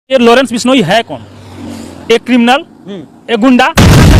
ये लॉरेंस बिश्नोई है कौन? एक क्रिमिनल, एक गुंडा।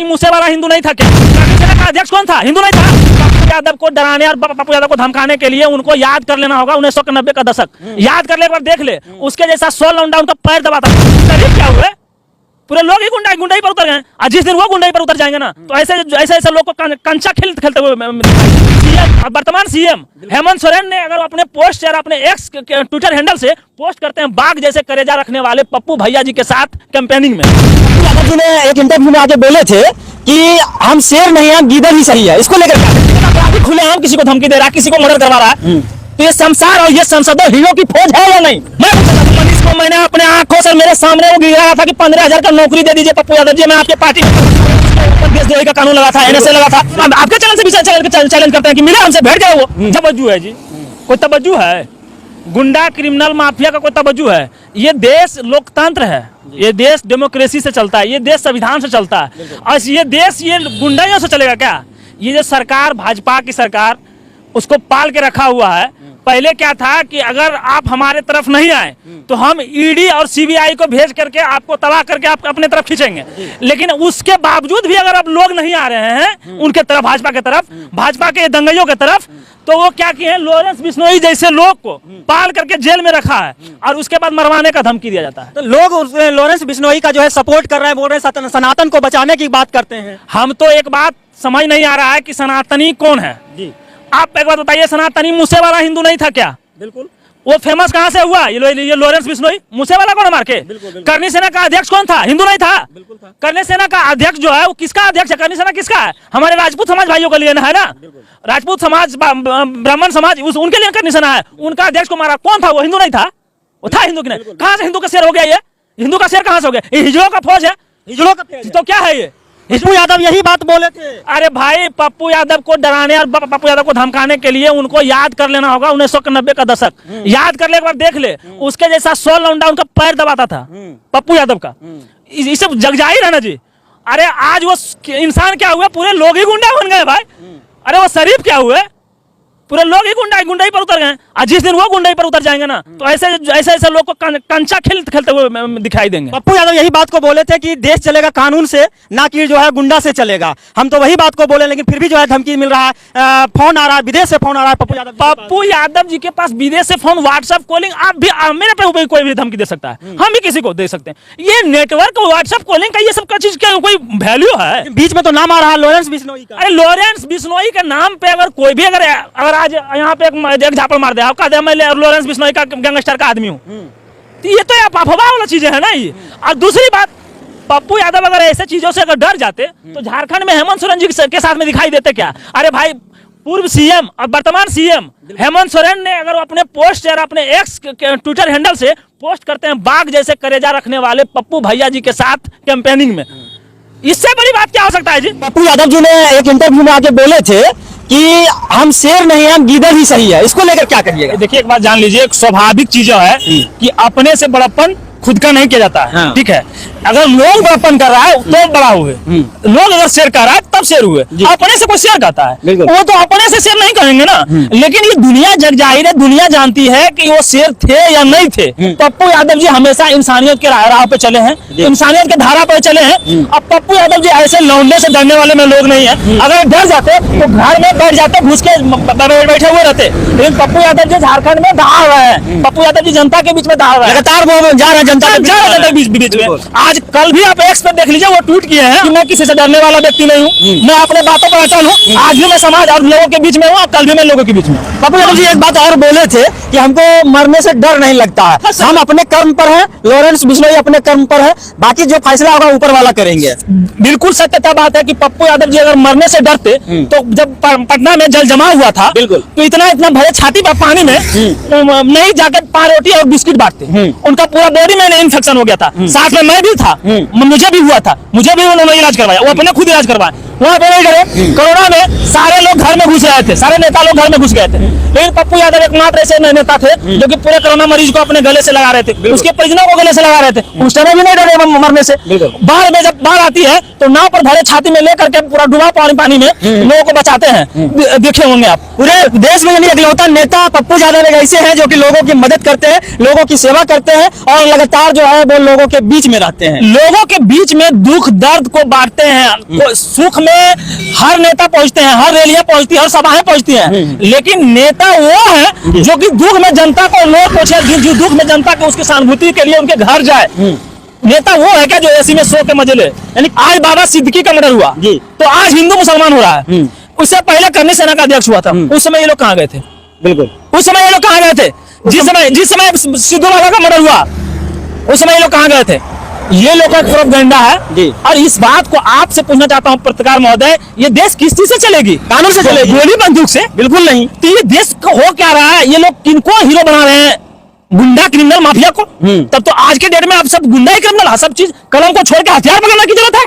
मूसे वाला हिंदू नहीं था क्या? का अध्यक्ष कौन था? हिंदू नहीं था। पप्पू यादव को डराने और पप्पू यादव को धमकाने के लिए उनको याद कर लेना होगा 1990 का दशक। याद कर ले, एक बार देख ले, उसके जैसा 100 लौंडा उनका पैर दबाता। क्या हुआ? पूरे लोग ही गुंडाई पर उतर गए। और जिस दिन वो गुंडाई पर उतर जाएंगे ना, तो ऐसे लोग को कंचा खेलते हुए वर्तमान सीएम हेमंत सोरेन ने अगर अपने पोस्ट या अपने एक्स ट्विटर हैंडल से पोस्ट करते हैं बाघ जैसे करेजा रखने वाले पप्पू भैया जी के साथ कैंपेनिंग में। यादव जी ने एक इंटरव्यू में आके बोले थे कि हम शेर नहीं हैं, गीदड़ ही सही है। इसको लेकर खुलेआम किसी को धमकी दे रहा है, किसी को मर्डर करवा रहा है। तो ये संसार और ये संसदों हीरो की फौज है या नहीं? मैंने अपने आंखों से मेरे सामने वो गिरा था कि 15,000 का नौकरी दे दीजिए पप्पू यादव जी। मैं आपके पार्टी देशद्रोही का कानून लगा था, एनएसए लगा था। आपके चैनल से भी चैलेंज करते हैं कि मिले हमसे, बैठ गए। वो तवज्जो है जी? कोई तवज्जो है? गुंडा क्रिमिनल माफिया का कोई तवज्जो है? ये देश लोकतंत्र है, ये देश डेमोक्रेसी से चलता है, ये देश संविधान से चलता है। और ये देश ये गुंडाइयों से चलेगा क्या? ये जो सरकार, भाजपा की सरकार, उसको पाल के रखा हुआ है। पहले क्या था कि अगर आप हमारे तरफ नहीं आए तो हम ईडी और सीबीआई को भेज करके आपको तबाह करके आप अपने तरफ खींचेंगे। लेकिन उसके बावजूद भी अगर अब लोग नहीं आ रहे हैं उनके तरफ, भाजपा के तरफ, भाजपा के दंगइयों के तरफ, तो वो क्या किए? लॉरेंस बिश्नोई जैसे लोग को पाल करके जेल में रखा है और उसके बाद मरवाने का धमकी दिया जाता है। तो लोग लॉरेंस बिश्नोई का जो है सपोर्ट कर रहे हैं, बोल रहे हैं सनातन को बचाने की बात करते हैं। हम तो एक बात समझ नहीं आ रहा है कि सनातनी कौन है जी? आप एक बात बताइए, सनातनी मूसे वाला हिंदू नहीं था क्या? बिल्कुल। वो फेमस कहाँ से हुआ? ये लॉरेंस बिश्नोई मूसे वाला कौन मार के? करनी सेना का अध्यक्ष कौन था? हिंदू नहीं था? करनी सेना का अध्यक्ष जो है वो किसका अध्यक्ष है? करनी सेना किसका है? हमारे राजपूत समाज भाइयों के लिए है ना? राजपूत समाज, ब्राह्मण समाज, उनके लिए करनी सेना है। उनका अध्यक्ष को मारा कौन था? वो हिंदू नहीं था? वो था हिंदू की नहीं? कहाँ से हिंदू का शेर हो गया? ये हिंदू का शेर कहाँ से हो गया? हिजड़ों का फौज है। हिजड़ों का तो क्या है ये? पप्पू यादव यही बात बोले थे। अरे भाई, पप्पू यादव को डराने और पप्पू यादव को धमकाने के लिए उनको याद कर लेना होगा 1990 का दशक। याद कर ले, एक बार देख ले, उसके जैसा 100 लौंडा उनका पैर दबाता था पप्पू यादव का। इसे जग जाहिर है ना जी। अरे आज वो इंसान क्या हुआ? पूरे लोग ही गुंडा बन गए भाई। अरे वो शरीफ क्या हुए? पूरे लोग ही गुंडाई पर उतर गए। और जिस दिन वो गुंडाई पर उतर जाएंगे ना, तो ऐसे लोग को कंचा खेलते हुए दिखाई देंगे। पप्पू यादव यही बात को बोले थे कि देश चलेगा कानून से, ना कि जो है गुंडा से चलेगा। हम तो वही बात को बोले, लेकिन फिर भी जो है धमकी मिल रहा है, फोन आ रहा है, विदेश से फोन आ रहा है। पप्पू यादव जी के पास विदेश से फोन, व्हाट्सएप कॉलिंग, आप भी मेरे पे कोई भी धमकी दे सकता है, हम भी किसी को दे सकते हैं। ये नेटवर्क, व्हाट्सएप कॉलिंग का, ये सब का चीज क्या कोई वैल्यू है? बीच में तो नाम आ रहा है लॉरेंस बिश्नोई का। अरे लॉरेंस बिश्नोई के नाम पे अगर कोई भी अगर आज यहाँ पे एक झापड़ मार दे, आपका दे मैं लॉरेंस बिश्नोई का गैंगस्टर का आदमी हूँ, तो ये तो अफवाह वाला चीजें है ना ये। और दूसरी बात, पप्पू यादव अगर ऐसे चीजों से अगर डर जाते तो झारखंड में हेमंत सोरेन जी के साथ में दिखाई देते क्या? अरे भाई, पूर्व सीएम और वर्तमान सीएम हेमंत सोरेन ने अगर अपने पोस्ट या अपने एक्स ट्विटर हैंडल से पोस्ट करते हैं बाघ जैसे करेजा रखने वाले पप्पू भैया जी के साथ कैंपेनिंग में, इससे बड़ी बात क्या हो सकता है जी? पप्पू यादव जी ने एक इंटरव्यू में आके बोले थे कि हम शेर नहीं हैं, गीदड़ ही सही है। इसको लेकर क्या करिएगा? देखिए, एक बात जान लीजिए, एक स्वाभाविक चीज है कि अपने से बड़प्पन खुद का नहीं किया जाता है। ठीक है, अगर लोग बड़प्पन कर रहा है तो बड़ा हुए, लोग अगर शेर कर रहा है तब शेर हुए। अपने से कोई शेर कहता है, वो तो अपने से शेर नहीं कहेंगे ना। लेकिन ये दुनिया जग जाहिर है, दुनिया जानती है कि वो शेर थे या नहीं थे। पप्पू यादव जी हमेशा इंसानियत के राह पे चले हैं, इंसानियत के धारा पर चले हैं। अब पप्पू यादव जी ऐसे लौंडे से डरने वाले में लोग नहीं है। अगर डर जाते तो घर में बैठ जाते, घुस के बैठे हुए रहते। लेकिन पप्पू यादव जी झारखंड में दहाड़ रहे हैं, पप्पू यादव जी जनता के बीच में दहाड़ रहे हैं, लगातार वो जा रहे हैं जनता के बीच में। आज कल भी आप एक्स पर देख लीजिए, वो ट्वीट किए हैं कि मैं किसी से डरने वाला व्यक्ति नहीं हूँ, मैं अपने बातों पर अटल हूँ। आज भी मैं समाज और लोगों के बीच में हूँ, कल भी मैं लोगों के बीच में। पप्पू यादव जी एक बात और बोले थे कि हमको मरने से डर नहीं लगता है, हम अपने कर्म पर हैं, लॉरेंस बिश्नोई अपने कर्म पर है, बाकी जो फैसला होगा ऊपर वाला करेंगे। बिल्कुल सत्यता बात है कि पप्पू यादव जी अगर मरने से डरते तो जब पटना में जल जमा हुआ था तो इतना भरे छाती पर पानी में नहीं जाकर पारोटी और बिस्किट बांटते, उनका पूरा बॉडी में इन्फेक्शन हो गया था। साथ में मैं भी था, मुझे भी हुआ था, मुझे भी उन्होंने इलाज करवाया, वो अपने खुद इलाज करवाया। वहाँ पे नहीं डरे। कोरोना में सारे लोग घर में घुस रहे थे, सारे नेता लोग घर में घुस गए थे, लेकिन पप्पू यादव एकमात्र ऐसे नेता थे जो कि पूरे कोरोना मरीज को अपने गले से लगा रहे थे, उसके परिजनों को गले से लगा रहे थे, उस टाइम भी नहीं डरे मरने से। बाढ़ में जब बाढ़ आती है तो नाव पर भरे छाती में लेकर के पूरा डूबा पानी में लोगों को बचाते हैं, देखे होंगे आप। पूरे देश में यानी इकलौता नेता पप्पू यादव एक ऐसे हैं जो कि लोगों की मदद करते हैं, लोगों की सेवा करते हैं और लगातार जो है वो लोगों के बीच में रहते हैं, लोगों के बीच में दुख दर्द को बांटते हैं। सुख में हर नेता पहुंचते हैं, हर रैलियां पहुंचती है, हर सभाएं पहुंचती हैं, लेकिन नेता वो है जो कि दुख में जनता को लोग पहुंचे, जो दुख में जनता को उसकी सहानुभूति के लिए उनके घर जाए। नेता वो है क्या जो ऐसी में सो के मजे ले। यानी आज बाबा सिद्दीकी का मर्डर हुआ तो आज हिंदू मुसलमान हो रहा है, उससे पहले करनी सेना का अध्यक्ष हुआ था, उस समय ये लोग कहाँ गए थे? बिल्कुल उस समय ये लोग कहाँ गए थे? जिस समय सिद्धू बाबा का मर्डर हुआ उस समय ये लोग कहाँ गए थे? ये लोग का प्रोपेगेंडा है। और इस बात को आपसे पूछना चाहता हूँ पत्रकार महोदय, ये देश किस चीज से चलेगी? कानून से चलेगी, गोली बंदूक से? बिल्कुल नहीं। तो ये देश को हो क्या रहा है? ये लोग किनको हीरो बना रहे हैं? गुंडा क्रिमिनल माफिया को। तब तो आज के डेट में आप सब गुंडा ही क्रिमिनल, सब चीज कलम को छोड़ के हथियार पकड़ने की जरूरत है।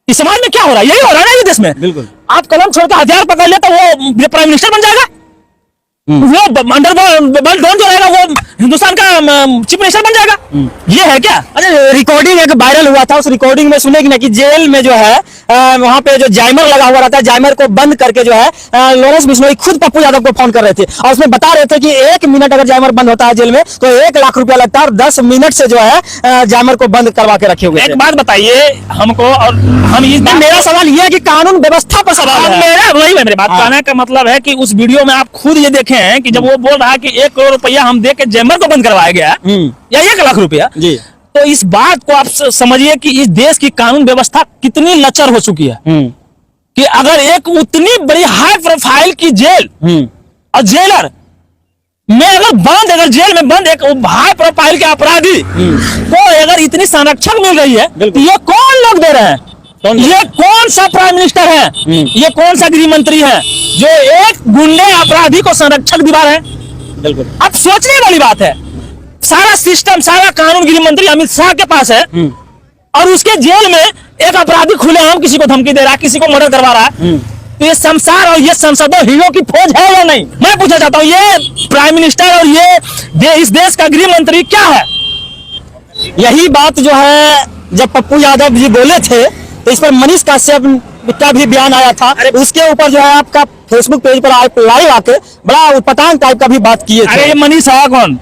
इस समाज में क्या हो रहा है? यही हो रहा है ना ये देश में। बिल्कुल। आप कलम छोड़ के हथियार पकड़ ले तो वो प्राइम मिनिस्टर बन जाएगा, वो अंडरवर्ल्ड डॉन जो रहेगा वो हिंदुस्तान का चीफ मिनिस्टर बन जाएगा। ये है क्या? अच्छा, रिकॉर्डिंग एक वायरल हुआ था, उस रिकॉर्डिंग में सुने कि ना कि जेल में जो है वहां पे जो जाइमर लगा हुआ रहता है, जाइमर को बंद करके जो है लॉरेंस बिश्नोई खुद पप्पू यादव को फोन कर रहे थे और उसमें बता रहे थे कि 1 मिनट अगर जाइमर बंद होता है जेल में तो 1 लाख रुपया लगता है और 10 मिनट से जो है जाइमर को बंद करवा के रखे हुए। एक बात बताइए हमको, और हम इस मेरा सवाल यह है कि कानून व्यवस्था पर सवाल है। मेरे बात कहने का मतलब है कि उस वीडियो में आप खुद ये देखे हैं कि जब वो बोल रहा है कि 1 करोड़ रुपया हम दे के जेमर को बंद करवाया गया या 1 लाख रुपया, तो इस बात को आप समझिए कि इस देश की कानून व्यवस्था कितनी लचर हो चुकी है कि अगर एक उतनी बड़ी हाई प्रोफाइल की जेल और जेलर में अगर जेल में बंद एक हाई प्रोफाइल के अपराधी को अगर इतनी संरक्षण मिल रही है तो ये कौन लोग दे रहे हैं? ये कौन सा प्राइम मिनिस्टर है, ये कौन सा गृह मंत्री है जो एक गुंडे अपराधी को संरक्षक दिवा रहे हैं? बिल्कुल। अब सोचने वाली बात है, सारा सिस्टम सारा कानून गृह मंत्री अमित शाह के पास है और उसके जेल में एक अपराधी खुलेआम किसी को धमकी दे रहा है, किसी को मर्डर करवा रहा है। तो ये संसार और ये संसदों हीरो की फौज है या नहीं? मैं पूछना चाहता हूँ, ये प्राइम मिनिस्टर और ये इस देश का गृह मंत्री क्या है? यही बात जो है जब पप्पू यादव जी बोले थे तो इस पर मनीष कश्यप का भी बयान आया था, उसके ऊपर जो है आपका फेसबुक पेज पर आप लाइव आके बड़ा उटपटांग टाइप का भी बात किए थे। अरे ये मनीष है कौन?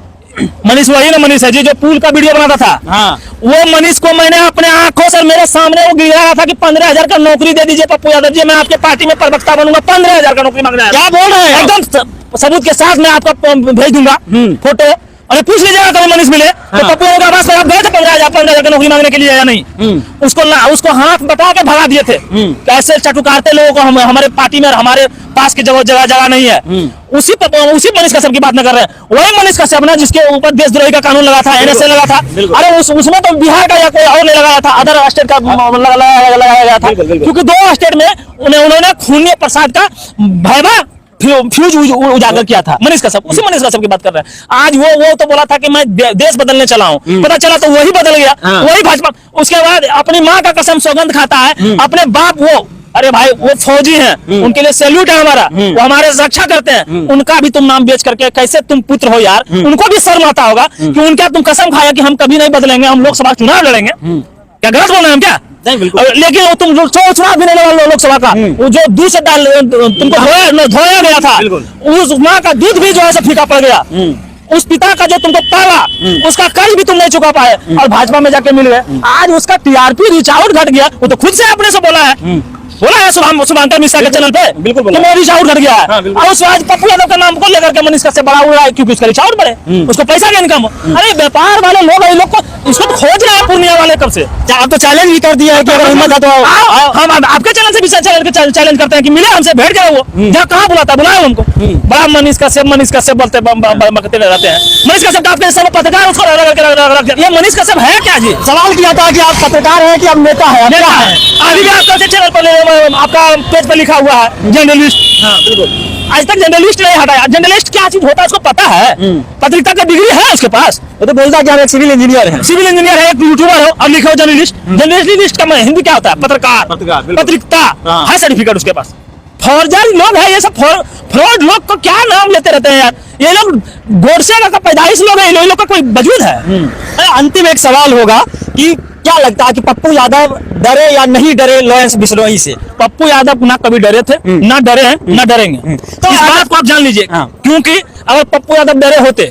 मनीष वही ना मनीष है जो पुल का वीडियो बनाता था। हाँ। वो मनीष को मैंने अपने आंखों से मेरे सामने वो गिरा रहा था कि 15,000 का नौकरी दे दीजिए पप्पू यादव जी, मैं आपके पार्टी में प्रवक्ता बनूंगा, 15,000 का नौकरी मांगना है। क्या बोल रहे हैं? एकदम सबूत के साथ मैं आपको भेज दूंगा फोटो, और पूछ लीजिएगा कभी मनीष मिले तो पप्पू यादव के आवास पर आप गए थे 15,000 का नौकरी मांगने के लिए या नहीं? उसको हाथ बता के भगा दिए थे। कैसे चटुकारते लोगों को हमारे पार्टी में हमारे पास की जगह नहीं है। उसी मनीष कश्यप की बात न कर रहे हैं, वही मनीष कश्यप ना जिसके ऊपर देशद्रोही का कानून लगा था, NSA लगा था। अरे उसमें तो बिहार का या कोई और नहीं लगाया था, अदर स्टेट का लगाया गया था, क्योंकि 2 स्टेट में उन्होंने खूनी प्रसाद का भयावह फ्यूज उजागर किया था मनीष कश्यप। उसी मनीष कश्यप की बात कर रहे हैं। आज वो तो बोला था कि मैं देश बदलने चला हूँ, पता चला तो वही बदल गया। वही भाजपा उसके बाद अपनी माँ का कसम सौगंध खाता है, अपने बाप वो, अरे भाई वो फौजी हैं, उनके लिए सैल्यूट है हमारा, वो हमारे रक्षा करते हैं, उनका भी तुम नाम बेच करके कैसे तुम पुत्र हो यार? उनको भी शर्म आता होगा कि उनका तुम कसम खाया कि हम कभी नहीं बदलेंगे, हम लोकसभा चुनाव लड़ेंगे। क्या गलत बोल रहे हैं क्या? लेकिन वो तुम चुनाव भी नहीं लड़ा लोकसभा का, वो जो दूध से तुमको धोया गया था, उस माँ का दूध भी जो है फीका पड़ गया, उस पिता का जो तुमको पाला उसका कर्ज भी तुम नहीं चुका पाए और भाजपा में जाके मिल गए। आज उसका TRP रीच आउट घट गया, वो तो खुद से अपने से बोला है शुभांकर मिश्रा के चैनल पे, बिल्कुल रीच आउट घट गया है। और उस आज पप्पू यादव का नाम को लेकर के मनीष कश्यप बड़ा उड़ा है क्योंकि उसका रीच आउट बढ़े, उसको पैसा का इनकम हो। अरे व्यापार वाले लोग को इसको तो खोज रहे हैं पूर्णिया वाले कब से। आप तो चैलेंज भी कर दिया है कि अगर हिम्मत है तो हम आपके चैनल से भी चैलेंज करते हैं कि मिले हमसे, भेंट गए वो जहाँ कहाँ बुलाता बुलाए हमको। बड़ा मनीष कश्यप बोलते रहते हैं। मनीष कश्यप का आपके सब पत्रकार उसको ये मनीष कश्यप है क्या जी? सवाल किया था कि आप पत्रकार हैं कि आप नेता है? अभी भी आपका चैनल पर आपका पेज पर लिखा हुआ है जर्नलिस्ट। हाँ बिल्कुल। आज तक जर्नलिस्ट नहीं हटाया। जर्नलिस्ट क्या चीज होता है उसको पता है? पत्रिका का डिग्री है उसके पास? वो तो बोलता है कि हम एक सिविल इंजीनियर हैं। सिविल इंजीनियर है, एक यूट्यूबर हो और लिखो जर्नलिस्ट। जर्नलिस्ट का हिंदी क्या होता है? पत्रकार, पत्रिका है, सर्टिफिकेट उसके पास। फौजदारी लोग है ये सब, फ्रॉड लोग को क्या नाम लेते रहते हैं यार। ये लोग गोडसे का पैदाइश लोग है, लोग का कोई वजूद है। अंतिम एक सवाल होगा कि क्या लगता है कि पप्पू यादव डरे या नहीं डरे लॉरेंस बिश्नोई से? पप्पू यादव ना कभी डरे थे, ना डरे हैं, ना डरेंगे। तो इस बात को आप जान लीजिए, क्योंकि अगर पप्पू यादव डरे होते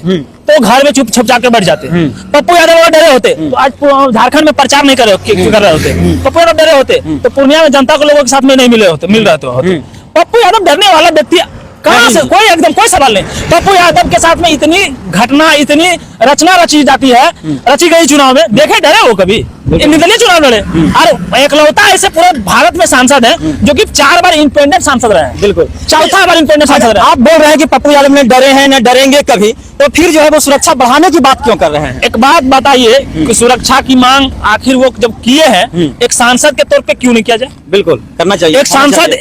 तो घर में चुप जाकर बैठ जाते। पप्पू यादव अगर डरे होते तो आज झारखंड में प्रचार नहीं कर रहे होते। पप्पू यादव डरे होते तो पूर्णिया में जनता को लोगों के साथ में नहीं मिल रहे होते। पप्पू यादव डरने वाला व्यक्ति कहां से? कोई सवाल नहीं। पप्पू यादव के साथ में इतनी घटना, इतनी रचना रची जाती है, रची गई चुनाव में, देखे डरे वो कभी? निर्दलीय चुनाव लड़े और एकलौता ऐसे पूरे भारत में सांसद है जो कि 4 बार इंडिपेंडेंट सांसद रहे हैं। बिल्कुल, चौथा बार इंडिपेंडेंट सांसद रहे। आप बोल रहे हैं कि पप्पू यादव ने डरे हैं न डरेंगे कभी, तो फिर जो है वो सुरक्षा बढ़ाने की बात क्यों कर रहे हैं? एक बात बताइए कि सुरक्षा की मांग आखिर वो जब किए हैं, एक सांसद के तौर पे क्यों नहीं किया जाए? बिल्कुल करना चाहिए।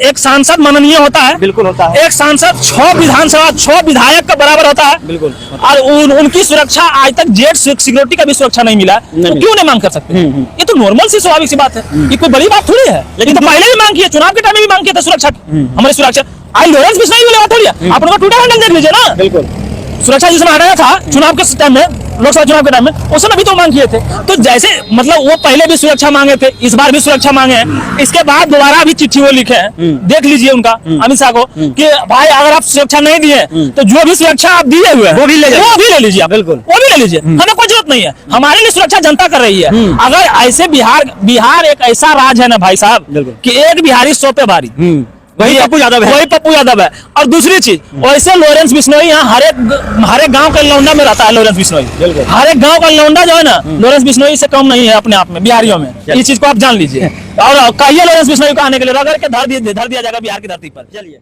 एक सांसद माननीय होता है। बिल्कुल होता है। एक सांसद 6 विधानसभा 6 विधायक का बराबर होता है। बिल्कुल। और उनकी सुरक्षा आज तक जेट सिक्योरिटी का भी सुरक्षा नहीं मिला, तो क्यों नहीं मांग कर सकते? ये तो नॉर्मल सी स्वाभाविक सी बात है, ये कोई बड़ी बात थोड़ी है। लेकिन तो पहले भी मांग की है, चुनाव के टाइम में भी मांग किया था सुरक्षा की, हमारी सुरक्षा। आज लॉरेंस बिश्नोई वाली बात थोड़ी है, आप लोग ट्विटर हैंडल देख लीजिए ना। बिल्कुल, सुरक्षा जिसमें हटाया था चुनाव के टाइम में, लोकसभा चुनाव के टाइम में, उस समय भी तो मांग किए थे। तो जैसे मतलब वो पहले भी सुरक्षा मांगे थे, इस बार भी सुरक्षा मांगे हैं, इसके बाद दोबारा भी चिट्ठी वो लिखे हैं। देख लीजिए उनका, अमित शाह को, कि भाई अगर आप सुरक्षा नहीं दिए तो जो भी सुरक्षा आप दिए हुए हैं वो भी ले लीजिए आप। बिल्कुल, वो भी ले लीजिए, हमें कोई जरूरत नहीं है। हमारे लिए सुरक्षा जनता कर रही है। अगर ऐसे बिहार एक ऐसा राज्य है ना भाई साहब कि एक बिहारी 100 पे भारी, वही पप्पू यादव है। वही पप्पू यादव है। और दूसरी चीज, वैसे लॉरेंस बिश्नोई यहाँ हर एक गांव का लौंडा में रहता है। लॉरेंस बिश्नोई हर एक गांव का लौंडा जो है ना, लॉरेंस बिश्नोई से कम नहीं है अपने आप में, बिहारियों में। इस चीज को आप जान लीजिए और कहिए लॉरेंस बिश्नोई को आने के लिए, रगड़ के धर दिया जाएगा बिहार की धरती पर। चलिए।